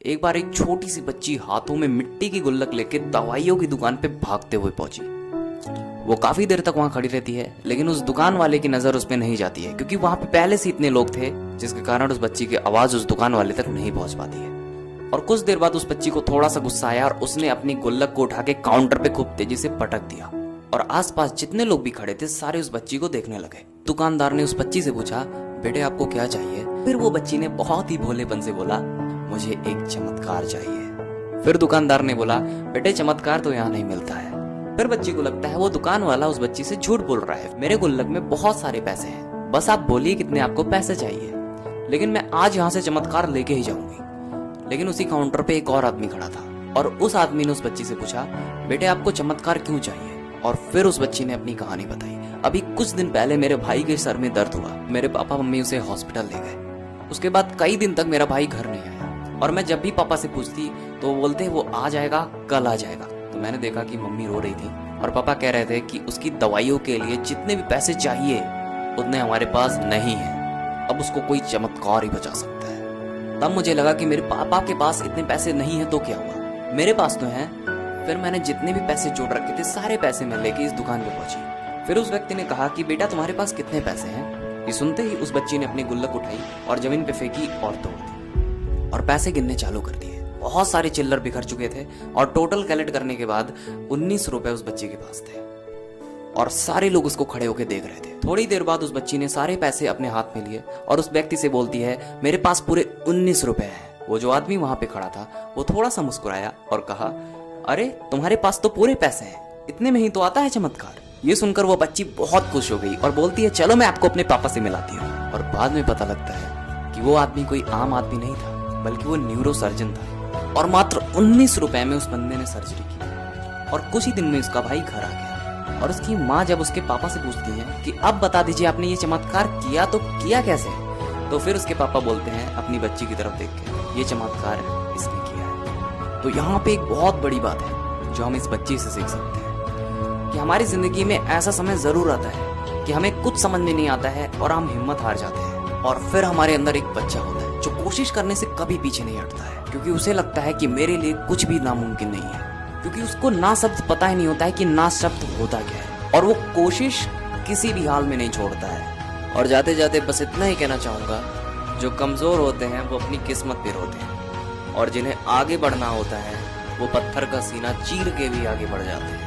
एक बार एक छोटी सी बच्ची हाथों में मिट्टी की गुल्लक लेके दवाइयों की दुकान पे भागते हुए पहुंची। वो काफी देर तक वहां खड़ी रहती है, लेकिन उस दुकान वाले की नजर उस पे नहीं जाती है, क्योंकि वहां पे पहले से इतने लोग थे, जिसके कारण उस बच्ची की आवाज उस दुकान वाले तक नहीं पहुंच पाती है। और कुछ देर बाद उस बच्ची को थोड़ा सा गुस्सा आया और उसने अपनी गुल्लक को उठा के काउंटर पे खूब तेजी से पटक दिया। और आसपास जितने लोग भी खड़े थे सारे उस बच्ची को देखने लगे। दुकानदार ने उस बच्ची से पूछा, बेटे आपको क्या चाहिए? फिर वो बच्ची ने बहुत ही भोलेपन से बोला, मुझे एक चमत्कार चाहिए। फिर दुकानदार ने बोला, बेटे चमत्कार तो यहाँ नहीं मिलता है। फिर बच्ची को लगता है वो दुकान वाला उस बच्ची से झूठ बोल रहा है। मेरे गुल्लक में बहुत सारे पैसे हैं, बस आप बोलिए कितने आपको पैसे चाहिए, लेकिन मैं आज यहाँ से चमत्कार लेके ही जाऊंगी। लेकिन उसी काउंटर पे एक और आदमी खड़ा था और उस आदमी ने उस बच्ची से पूछा, बेटे आपको चमत्कार क्यों चाहिए? और फिर उस बच्ची ने अपनी कहानी बताई। अभी कुछ दिन पहले मेरे भाई के सर में दर्द हुआ, मेरे पापा मम्मी उसे हॉस्पिटल ले गए। उसके बाद कई दिन तक मेरा भाई घर नहीं आया और मैं जब भी पापा से पूछती तो वो बोलते वो आ जाएगा, कल आ जाएगा। तो मैंने देखा कि मम्मी रो रही थी और पापा कह रहे थे कि उसकी दवाइयों के लिए जितने भी पैसे चाहिए उतने हमारे पास नहीं है, अब उसको कोई चमत्कार ही बचा सकता है। तब मुझे लगा कि मेरे पापा के पास इतने पैसे नहीं है तो क्या हुआ, मेरे पास तो हैं। फिर मैंने जितने भी पैसे जोड़ रखे थे सारे पैसे मैं लेके इस दुकान पे पहुंची। फिर उस व्यक्ति ने कहा कि बेटा तुम्हारे पास कितने पैसे हैं? ये सुनते ही उस बच्ची ने अपनी गुल्लक उठाई और जमीन पे फेंकी और तोड़ दी और पैसे गिनने चालू कर दिए। बहुत सारे चिल्लर बिखर चुके थे और टोटल कलेक्ट करने के बाद 19 रुपए उस बच्ची के पास थे और सारे लोग उसको खड़े होकर देख रहे थे। थोड़ी देर बाद उस बच्ची ने सारे पैसे अपने हाथ में लिए और उस व्यक्ति से बोलती है, मेरे पास पूरे 19 रुपए हैं। वो जो आदमी वहां पे खड़ा था वो थोड़ा सा मुस्कुराया और कहा, अरे तुम्हारे पास तो पूरे पैसे हैं, इतने में ही तो आता है चमत्कार। ये सुनकर वो बच्ची बहुत खुश हो गई और बोलती है, चलो मैं आपको अपने पापा से मिलाती हूँ। और बाद में पता लगता है कि वो आदमी कोई आम आदमी नहीं था, बल्कि वो न्यूरो सर्जन था और मात्र 19 रुपए में उस बंदे ने सर्जरी की और कुछ ही दिन में उसका भाई घर आ गया। और उसकी माँ जब उसके पापा से पूछती है कि अब बता दीजिए आपने ये चमत्कार किया तो किया कैसे, तो फिर उसके पापा बोलते हैं अपनी बच्ची की तरफ देख के, ये चमत्कार इसने किया है। तो यहाँ पे एक बहुत बड़ी बात है जो हम इस बच्ची से सीख सकते हैं कि हमारी जिंदगी में ऐसा समय जरूर आता है कि हमें कुछ समझ में नहीं आता है और हम हिम्मत हार जाते हैं, और फिर हमारे अंदर एक बच्चा होता है जो कोशिश करने से कभी पीछे नहीं हटता है, क्योंकि उसे लगता है कि मेरे लिए कुछ भी नामुमकिन नहीं है, क्योंकि उसको ना शब्द पता ही नहीं होता है कि ना शब्द होता क्या है, और वो कोशिश किसी भी हाल में नहीं छोड़ता है। और जाते जाते बस इतना ही कहना चाहूंगा, जो कमजोर होते हैं वो अपनी किस्मत पे रोते हैं, और जिन्हें आगे बढ़ना होता है वो पत्थर का सीना चीर के भी आगे बढ़ जाते हैं।